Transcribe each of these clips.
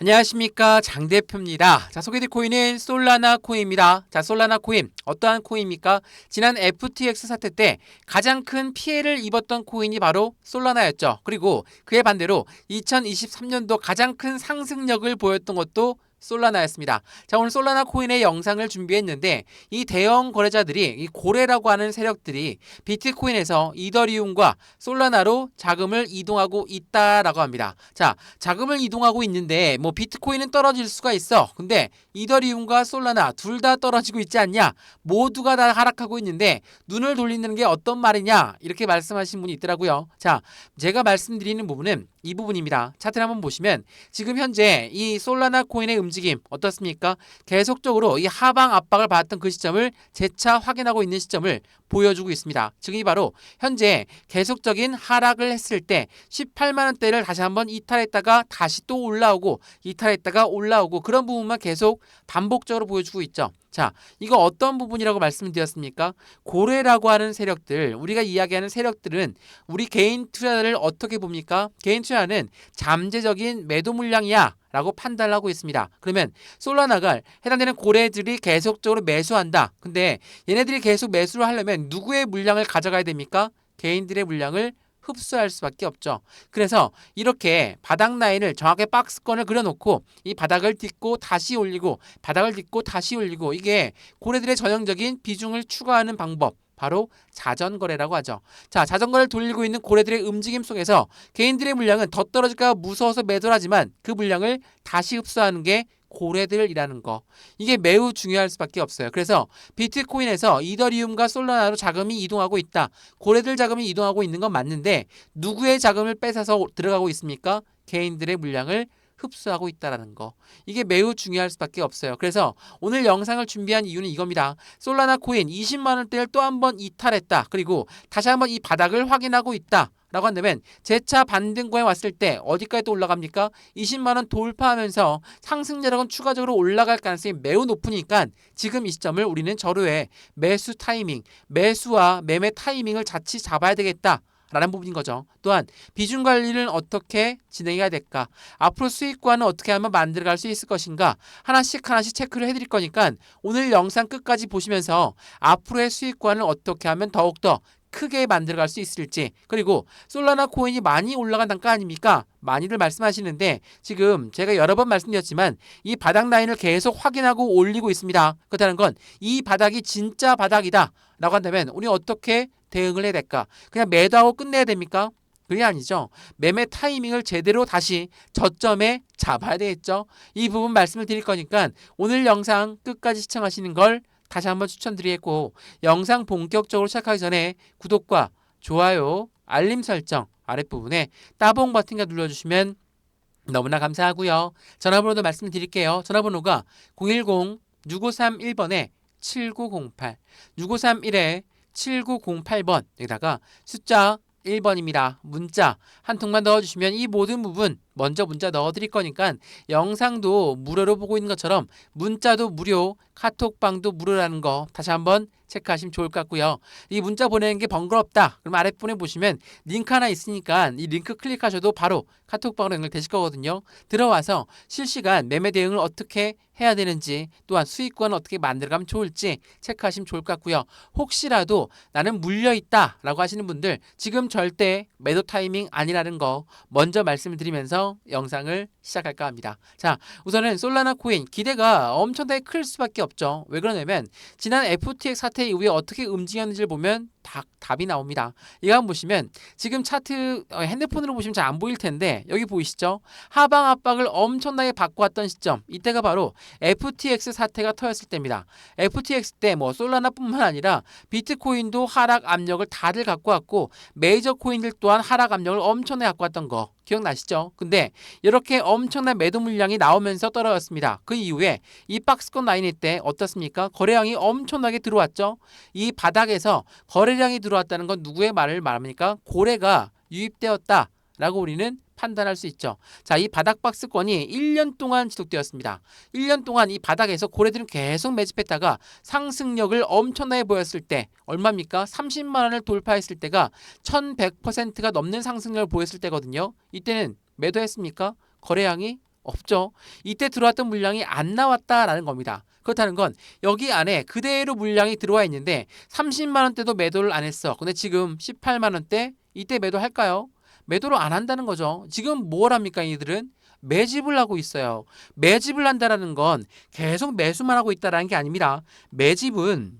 안녕하십니까, 장 대표입니다. 자, 소개될 코인은 솔라나 코인입니다. 자, 솔라나 코인 어떠한 코인입니까? 지난 FTX 사태 때 가장 큰 피해를 입었던 코인이 바로 솔라나였죠. 그리고 그에 반대로 2023년도 가장 큰 상승력을 보였던 것도 솔라나였습니다. 자, 오늘 솔라나 코인의 영상을 준비했는데 이 대형 거래자들이 이 고래라고 하는 세력들이 비트코인에서 이더리움과 솔라나로 자금을 이동하고 있다라고 합니다. 자, 자금을 이동하고 있는데 뭐 비트코인은 떨어질 수가 있어. 근데 이더리움과 솔라나 둘 다 떨어지고 있지 않냐? 모두가 다 하락하고 있는데 눈을 돌리는 게 어떤 말이냐? 이렇게 말씀하신 분이 있더라고요. 자, 제가 말씀드리는 부분은 이 부분입니다. 차트를 한번 보시면 지금 현재 이 솔라나 코인의 움직임 어떻습니까? 계속적으로 이 하방 압박을 받았던 그 시점을 재차 확인하고 있는 시점을 보여주고 있습니다. 즉 이 바로 현재 계속적인 하락을 했을 때 18만 원대를 다시 한번 이탈했다가 다시 또 올라오고 이탈했다가 올라오고 그런 부분만 계속 반복적으로 보여주고 있죠. 자, 이거 어떤 부분이라고 말씀드렸습니까? 고래라고 하는 세력들, 우리가 이야기하는 세력들은 우리 개인 투자를 어떻게 봅니까? 개인 투자는 잠재적인 매도 물량이야 라고 판단을 하고 있습니다. 그러면 솔라나가 해당되는 고래들이 계속적으로 매수한다. 근데 얘네들이 계속 매수를 하려면 누구의 물량을 가져가야 됩니까? 개인들의 물량을 흡수할 수밖에 없죠. 그래서 이렇게 바닥 라인을 정확하게 박스권을 그려놓고 이 바닥을 딛고 다시 올리고 바닥을 딛고 다시 올리고 이게 고래들의 전형적인 비중을 추가하는 방법 바로 자전거래라고 하죠. 자, 자전거를 돌리고 있는 고래들의 움직임 속에서 개인들의 물량은 더 떨어질까 무서워서 매도를 하지만 그 물량을 다시 흡수하는 게 고래들이라는 거. 이게 매우 중요할 수밖에 없어요. 그래서 비트코인에서 이더리움과 솔라나로 자금이 이동하고 있다. 고래들 자금이 이동하고 있는 건 맞는데 누구의 자금을 뺏어서 들어가고 있습니까? 개인들의 물량을 흡수하고 있다는 거. 이게 매우 중요할 수밖에 없어요. 그래서 오늘 영상을 준비한 이유는 이겁니다. 솔라나 코인 20만 원대를 또 한 번 이탈했다. 그리고 다시 한번 이 바닥을 확인하고 있다. 라고 한다면 재차 반등권에 왔을 때 어디까지 또 올라갑니까? 20만 원 돌파하면서 상승률은 추가적으로 올라갈 가능성이 매우 높으니까 지금 이 시점을 우리는 절호의 매수 타이밍, 매수와 매매 타이밍을 자칫 잡아야 되겠다. 라는 부분인 거죠. 또한 비중 관리를 어떻게 진행해야 될까? 앞으로 수익관은 어떻게 하면 만들어갈 수 있을 것인가? 하나씩 체크를 해드릴 거니까 오늘 영상 끝까지 보시면서 앞으로의 수익관을 어떻게 하면 더욱더 크게 만들어갈 수 있을지, 그리고 솔라나 코인이 많이 올라간 단가 아닙니까? 많이들 말씀하시는데 지금 제가 여러 번 말씀드렸지만 이 바닥 라인을 계속 확인하고 올리고 있습니다. 그렇다는 건 이 바닥이 진짜 바닥이다 라고 한다면 우리 어떻게 대응을 해야 될까? 그냥 매도하고 끝내야 됩니까? 그게 아니죠. 매매 타이밍을 제대로 다시 저점에 잡아야 되겠죠. 이 부분 말씀을 드릴 거니까 오늘 영상 끝까지 시청하시는 걸 다시 한번 추천드리겠고, 영상 본격적으로 시작하기 전에 구독과 좋아요, 알림 설정 아랫부분에 따봉 버튼을 눌러주시면 너무나 감사하고요. 전화번호도 말씀드릴게요. 전화번호가 010-6531번에 7908, 6531에 7908번, 여기다가 숫자 1번입니다. 문자 한 통만 넣어주시면 이 모든 부분 먼저 문자 넣어드릴 거니까 영상도 무료로 보고 있는 것처럼 문자도 무료, 카톡방도 무료라는 거 다시 한번 체크하시면 좋을 것 같고요. 이 문자 보내는 게 번거롭다. 그럼 아랫부분에 보시면 링크 하나 있으니까 이 링크 클릭하셔도 바로 카톡방으로 연결되실 거거든요. 들어와서 실시간 매매 대응을 어떻게 해야 되는지, 또한 수익권을 어떻게 만들어가면 좋을지 체크하시면 좋을 것 같고요. 혹시라도 나는 물려있다 라고 하시는 분들 지금 절대 매도 타이밍 아니라는 거 먼저 말씀을 드리면서 영상을 시작할까 합니다. 자, 우선은 솔라나 코인 기대가 엄청나게 클 수밖에 없죠. 왜 그러냐면 지난 FTX 사태 이후에 어떻게 움직였는지를 보면 답이 나옵니다. 이거 한번 보시면 지금 차트 핸드폰으로 보시면 잘 안 보일 텐데 여기 보이시죠? 하방 압박을 엄청나게 받고 왔던 시점, 이때가 바로 FTX 사태가 터졌을 때입니다. FTX 때 뭐 솔라나뿐만 아니라 비트코인도 하락 압력을 다들 갖고 왔고 메이저 코인들 또한 하락 압력을 엄청나게 갖고 왔던 거 기억나시죠? 근데 이렇게 엄청난 매도 물량이 나오면서 떨어졌습니다. 그 이후에 이 박스권 라인일 때 어떻습니까? 거래량이 엄청나게 들어왔죠. 이 바닥에서 거래량이 들어왔다는 건 누구의 말을 말합니까? 고래가 유입되었다 라고 우리는 판단할 수 있죠. 자, 이 바닥 박스권이 1년 동안 지속되었습니다. 1년 동안 이 바닥에서 고래들은 계속 매집했다가 상승력을 엄청나게 보였을 때 얼마입니까? 30만 원을 돌파했을 때가 1100%가 넘는 상승력을 보였을 때거든요. 이때는 매도했습니까? 거래량이 없죠. 이때 들어왔던 물량이 안 나왔다라는 겁니다. 그렇다는 건 여기 안에 그대로 물량이 들어와 있는데 30만 원대도 매도를 안 했어. 근데 지금 18만 원대 이때 매도할까요? 매도를 안 한다는 거죠. 지금 뭘 합니까 이들은? 매집을 하고 있어요. 매집을 한다는 건 계속 매수만 하고 있다는 게 아닙니다. 매집은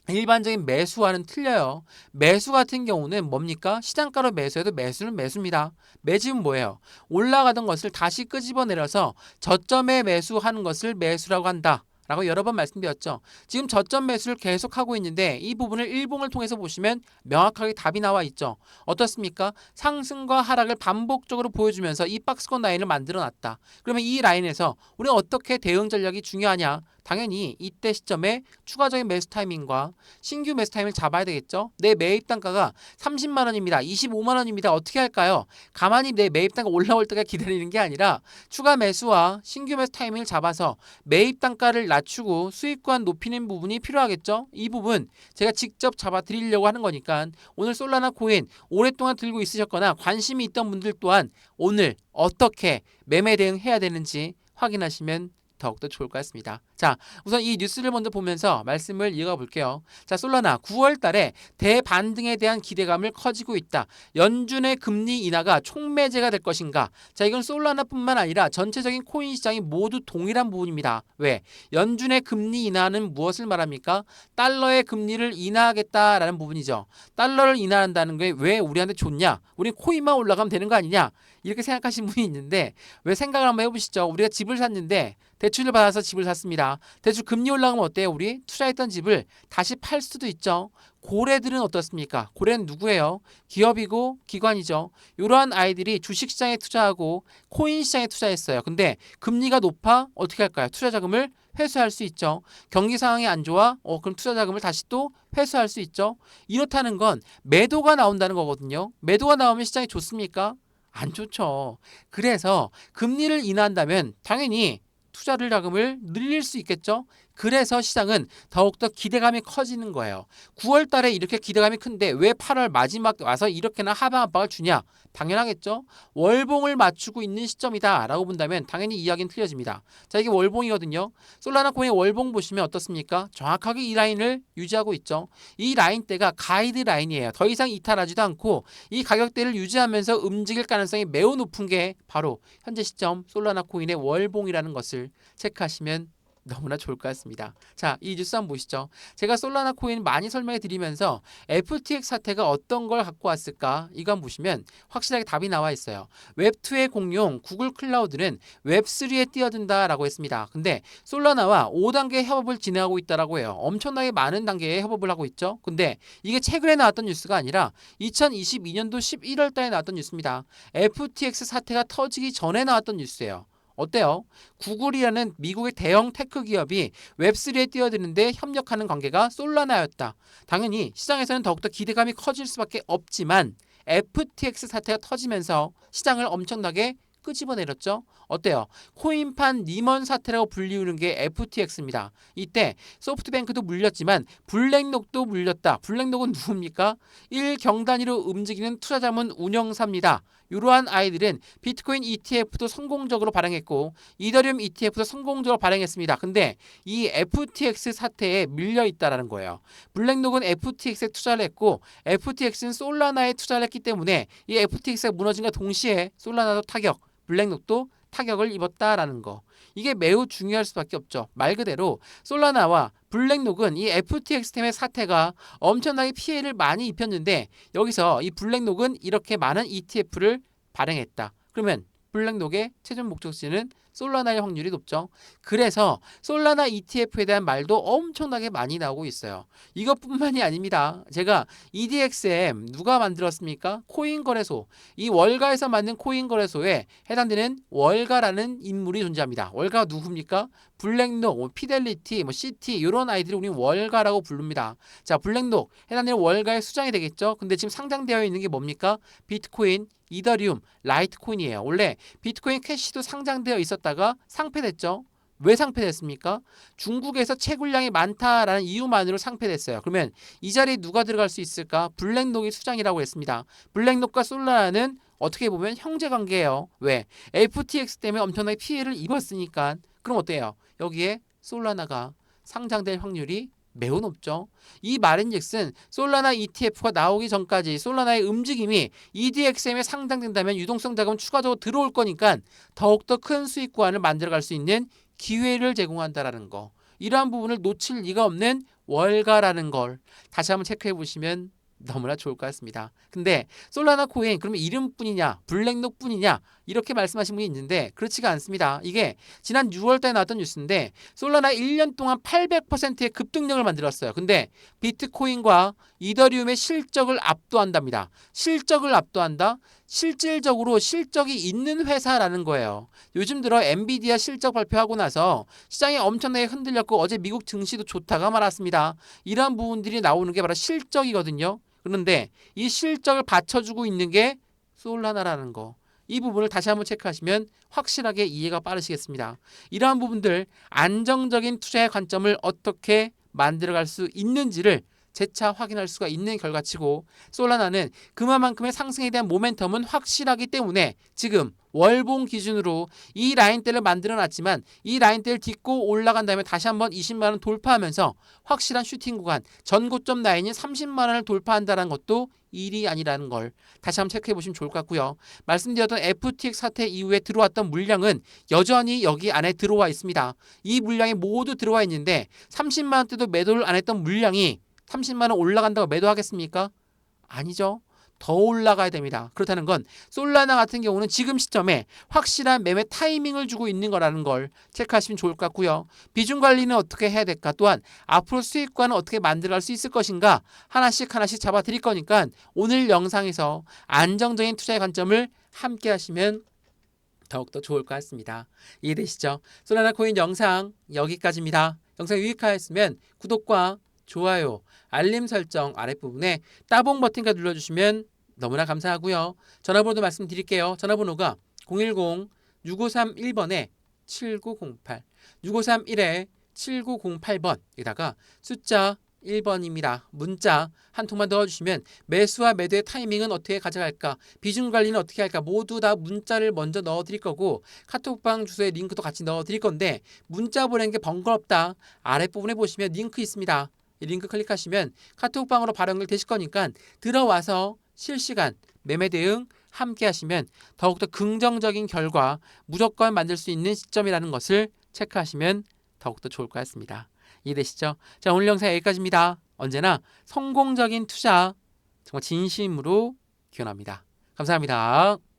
일반적인 매수와는 틀려요. 매수 같은 경우는 뭡니까? 시장가로 매수해도 매수는 매수입니다. 매집은 뭐예요? 올라가던 것을 다시 끄집어내려서 저점에 매수하는 것을 매수라고 한다. 라고 여러 번 말씀드렸죠. 지금 저점 매수를 계속하고 있는데 이 부분을 일봉을 통해서 보시면 명확하게 답이 나와 있죠. 어떻습니까? 상승과 하락을 반복적으로 보여주면서 이 박스권 라인을 만들어 놨다. 그러면 이 라인에서 우리가 어떻게 대응 전략이 중요하냐? 당연히 이때 시점에 추가적인 매수 타이밍과 신규 매수 타이밍을 잡아야 되겠죠. 내 매입 단가가 30만 원입니다. 25만 원입니다. 어떻게 할까요? 가만히 내 매입 단가 올라올 때까지 기다리는 게 아니라 추가 매수와 신규 매수 타이밍을 잡아서 매입 단가를 낮추고 수익권 높이는 부분이 필요하겠죠. 이 부분 제가 직접 잡아 드리려고 하는 거니까 오늘 솔라나 코인 오랫동안 들고 있으셨거나 관심이 있던 분들 또한 오늘 어떻게 매매 대응해야 되는지 확인하시면 더욱더 좋을 것 같습니다. 자, 우선 이 뉴스를 먼저 보면서 말씀을 이어가 볼게요. 자, 솔라나 9월 달에 대반등에 대한 기대감을 커지고 있다. 연준의 금리 인하가 촉매제가 될 것인가? 자, 이건 솔라나뿐만 아니라 전체적인 코인 시장이 모두 동일한 부분입니다. 왜? 연준의 금리 인하는 무엇을 말합니까? 달러의 금리를 인하하겠다라는 부분이죠. 달러를 인하한다는 게 왜 우리한테 좋냐? 우리 코인만 올라가면 되는 거 아니냐? 이렇게 생각하시는 분이 있는데 왜 생각을 한번 해보시죠. 우리가 집을 샀는데 대출을 받아서 집을 샀습니다. 대출 금리 올라가면 어때요? 우리 투자했던 집을 다시 팔 수도 있죠. 고래들은 어떻습니까? 고래는 누구예요? 기업이고 기관이죠. 이러한 아이들이 주식시장에 투자하고 코인 시장에 투자했어요. 근데 금리가 높아 어떻게 할까요? 투자 자금을 회수할 수 있죠. 경기 상황이 안 좋아? 그럼 투자 자금을 다시 또 회수할 수 있죠. 이렇다는 건 매도가 나온다는 거거든요. 매도가 나오면 시장이 좋습니까? 안 좋죠. 그래서 금리를 인하한다면 당연히 투자를 자금을 늘릴 수 있겠죠. 그래서 시장은 더욱더 기대감이 커지는 거예요. 9월 달에 이렇게 기대감이 큰데 왜 8월 마지막 와서 이렇게나 하방 압박을 주냐? 당연하겠죠. 월봉을 맞추고 있는 시점이다 라고 본다면 당연히 이야기는 틀려집니다. 자, 이게 월봉이거든요. 솔라나 코인의 월봉 보시면 어떻습니까? 정확하게 이 라인을 유지하고 있죠. 이 라인대가 가이드 라인이에요. 더 이상 이탈하지도 않고 이 가격대를 유지하면서 움직일 가능성이 매우 높은 게 바로 현재 시점 솔라나 코인의 월봉이라는 것을 체크하시면 너무나 좋을 것 같습니다. 자, 이 뉴스 한번 보시죠. 제가 솔라나 코인 많이 설명해 드리면서 FTX 사태가 어떤 걸 갖고 왔을까? 이거 한번 보시면 확실하게 답이 나와 있어요. 웹2의 공룡 구글 클라우드는 웹3에 뛰어든다라고 했습니다. 근데 솔라나와 5단계 협업을 진행하고 있다라고 해요. 엄청나게 많은 단계의 협업을 하고 있죠. 근데 이게 최근에 나왔던 뉴스가 아니라 2022년도 11월 달에 나왔던 뉴스입니다. FTX 사태가 터지기 전에 나왔던 뉴스예요. 어때요? 구글이라는 미국의 대형 테크 기업이 웹3에 뛰어드는데 협력하는 관계가 솔라나였다. 당연히 시장에서는 더욱더 기대감이 커질 수밖에 없지만 FTX 사태가 터지면서 시장을 엄청나게 끄집어내렸죠. 어때요? 코인판 리먼 사태라고 불리우는 게 FTX입니다. 이때 소프트뱅크도 물렸지만 블랙록도 물렸다. 블랙록은 누굽니까? 1경 단위로 움직이는 투자자문 운영사입니다. 이러한 아이들은 비트코인 ETF도 성공적으로 발행했고 이더리움 ETF도 성공적으로 발행했습니다. 근데 이 FTX 사태에 밀려 있다라는 거예요. 블랙록은 FTX에 투자를 했고 FTX는 솔라나에 투자를 했기 때문에 이 FTX가 무너진과 동시에 솔라나도 타격, 블랙록도 타격을 입었다라는 거. 이게 매우 중요할 수밖에 없죠. 말 그대로 솔라나와 블랙록은 이 FTX 때문에 사태가 엄청나게 피해를 많이 입혔는데 여기서 이 블랙록은 이렇게 많은 ETF를 발행했다. 그러면 블랙록의 최종 목적지는 솔라나일 확률이 높죠. 그래서 솔라나 ETF에 대한 말도 엄청나게 많이 나오고 있어요. 이것뿐만이 아닙니다. 제가 EDXM 누가 만들었습니까? 코인거래소. 이 월가에서 만든 코인거래소에 해당되는 월가라는 인물이 존재합니다. 월가가 누굽니까? 블랙록, 피델리티, CT 이런 아이들이 우리 월가라고 부릅니다. 자, 블랙록 해당되는 월가의 수장이 되겠죠. 근데 지금 상장되어 있는 게 뭡니까? 비트코인, 이더리움, 라이트코인이에요. 원래 비트코인 캐시도 상장되어 있었다가 상폐됐죠. 왜 상폐됐습니까? 중국에서 채굴량이 많다라는 이유만으로 상폐됐어요. 그러면 이 자리에 누가 들어갈 수 있을까? 블랙록이 수장이라고 했습니다. 블랙록과 솔라나는 어떻게 보면 형제관계예요. 왜? FTX 때문에 엄청나게 피해를 입었으니까. 그럼 어때요? 여기에 솔라나가 상장될 확률이 매우 높죠. 이 말인즉슨 솔라나 ETF가 나오기 전까지 솔라나의 움직임이 EDXM에 상장된다면 유동성 자금 추가적으로 들어올 거니까 더욱더 큰 수익 구간을 만들어갈 수 있는 기회를 제공한다라는 거. 이러한 부분을 놓칠 리가 없는 월가라는 걸 다시 한번 체크해 보시면 너무나 좋을 것 같습니다. 근데 솔라나 코인 그러면 이름뿐이냐 블랙록뿐이냐 이렇게 말씀하신 분이 있는데 그렇지가 않습니다. 이게 지난 6월 달에 나왔던 뉴스인데 솔라나 1년 동안 800%의 급등력을 만들었어요. 근데 비트코인과 이더리움의 실적을 압도한답니다. 실적을 압도한다? 실질적으로 실적이 있는 회사라는 거예요. 요즘 들어 엔비디아 실적 발표하고 나서 시장이 엄청나게 흔들렸고 어제 미국 증시도 좋다가 말았습니다. 이러한 부분들이 나오는 게 바로 실적이거든요. 그런데 이 실적을 받쳐주고 있는 게 솔라나라는 거. 이 부분을 다시 한번 체크하시면 확실하게 이해가 빠르시겠습니다. 이러한 부분들 안정적인 투자의 관점을 어떻게 만들어갈 수 있는지를 재차 확인할 수가 있는 결과치고 솔라나는 그만큼의 상승에 대한 모멘텀은 확실하기 때문에 지금 월봉 기준으로 이 라인대를 만들어 놨지만 이 라인대를 딛고 올라간 다음에 다시 한번 20만원 돌파하면서 확실한 슈팅 구간 전고점 라인인 30만원을 돌파한다는 것도 일이 아니라는 걸 다시 한번 체크해 보시면 좋을 것 같고요. 말씀드렸던 FTX 사태 이후에 들어왔던 물량은 여전히 여기 안에 들어와 있습니다. 이 물량이 모두 들어와 있는데 30만원대도 매도를 안 했던 물량이 30만원 올라간다고 매도하겠습니까? 아니죠. 더 올라가야 됩니다. 그렇다는 건 솔라나 같은 경우는 지금 시점에 확실한 매매 타이밍을 주고 있는 거라는 걸 체크하시면 좋을 것 같고요. 비중 관리는 어떻게 해야 될까? 또한 앞으로 수익관은 어떻게 만들어갈 수 있을 것인가? 하나씩 잡아 드릴 거니까 오늘 영상에서 안정적인 투자의 관점을 함께 하시면 더욱더 좋을 것 같습니다. 이해되시죠? 솔라나 코인 영상 여기까지입니다. 영상 유익하였으면 구독과 좋아요, 알림 설정 아랫부분에 따봉 버튼까지 눌러주시면 너무나 감사하고요. 전화번호도 말씀드릴게요. 전화번호가 010-6531번에 7908 6531에 7908번 여기다가 숫자 1번입니다. 문자 한 통만 넣어주시면 매수와 매도의 타이밍은 어떻게 가져갈까, 비중 관리는 어떻게 할까 모두 다 문자를 먼저 넣어드릴 거고 카톡방 주소에 링크도 같이 넣어드릴 건데 문자 보내는 게 번거롭다 아랫부분에 보시면 링크 있습니다. 이 링크 클릭하시면 카톡방으로 바로 연결되실 거니까 들어와서 실시간 매매 대응 함께 하시면 더욱더 긍정적인 결과 무조건 만들 수 있는 시점이라는 것을 체크하시면 더욱더 좋을 것 같습니다. 이해되시죠? 자, 오늘 영상 여기까지입니다. 언제나 성공적인 투자 정말 진심으로 기원합니다. 감사합니다.